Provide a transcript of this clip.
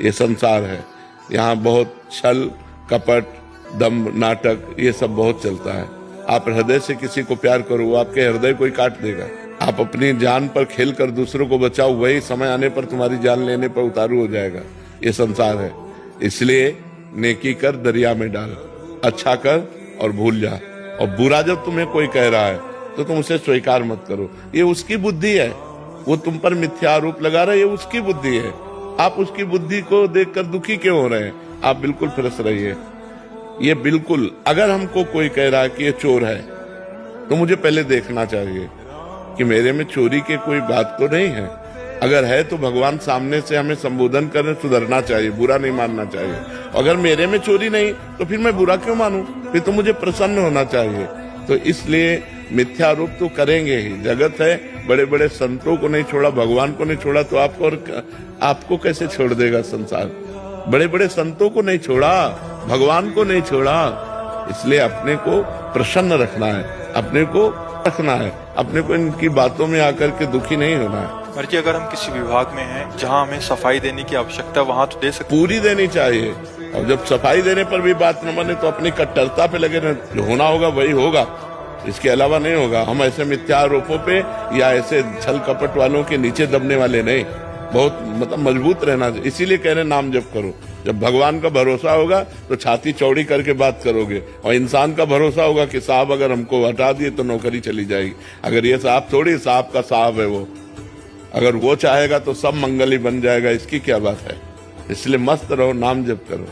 ये संसार है। यहाँ बहुत छल कपट दम नाटक ये सब बहुत चलता है। आप हृदय से किसी को प्यार करो, वो आपके हृदय को ही काट देगा। आप अपनी जान पर खेल कर दूसरों को बचाओ, वही समय आने पर तुम्हारी जान लेने पर उतारू हो जाएगा। ये संसार है। इसलिए नेकी कर दरिया में डाल, अच्छा कर और भूल जा। और बुरा जब तुम्हें कोई कह रहा है तो तुम उसे स्वीकार मत करो। ये उसकी बुद्धि है, वो तुम पर मिथ्या आरोप लगा रहा है, ये उसकी बुद्धि है। आप उसकी बुद्धि को देखकर दुखी क्यों हो रहे हैं? आप बिल्कुल फ्रेश रहिए। ये बिल्कुल, अगर हमको कोई कह रहा है कि ये चोर है तो मुझे पहले देखना चाहिए कि मेरे में चोरी की कोई बात तो नहीं है। अगर है तो भगवान सामने से हमें संबोधन करने सुधरना चाहिए, बुरा नहीं मानना चाहिए। अगर मेरे में चोरी नहीं तो फिर मैं बुरा क्यों मानूं? फिर तो मुझे प्रसन्न होना चाहिए। तो इसलिए मिथ्यारोप तो करेंगे ही। जगत है, बड़े बड़े संतों को नहीं छोड़ा, भगवान को नहीं छोड़ा तो आपको कैसे छोड़ देगा संसार? बड़े बड़े संतों को नहीं छोड़ा, भगवान को नहीं छोड़ा। इसलिए अपने को प्रसन्न रखना है, अपने को रखना है, अपने को इनकी बातों में आकर के दुखी नहीं होना है। मर्जी, अगर हम किसी विभाग में हैं जहां हमें सफाई देने की आवश्यकता, वहां तो दे सकते, पूरी देनी चाहिए। और जब सफाई देने पर भी बात न बने तो अपनी कट्टरता पे लगे रहना। जो होना होगा वही होगा, इसके अलावा नहीं होगा। हम ऐसे मिथ्या आरोपों पे या ऐसे छल कपट वालों के नीचे दबने वाले नहीं, बहुत मतलब मजबूत रहना। इसीलिए कह रहे नाम जप करो। जब भगवान का भरोसा होगा तो छाती चौड़ी करके बात करोगे, और इंसान का भरोसा होगा कि साहब अगर हमको हटा दिए तो नौकरी चली जाएगी। अगर ये साहब थोड़ी, साहब का साहब है वो, अगर वो चाहेगा तो सब मंगल ही बन जाएगा। इसकी क्या बात है? इसलिए मस्त रहो, नाम जप करो।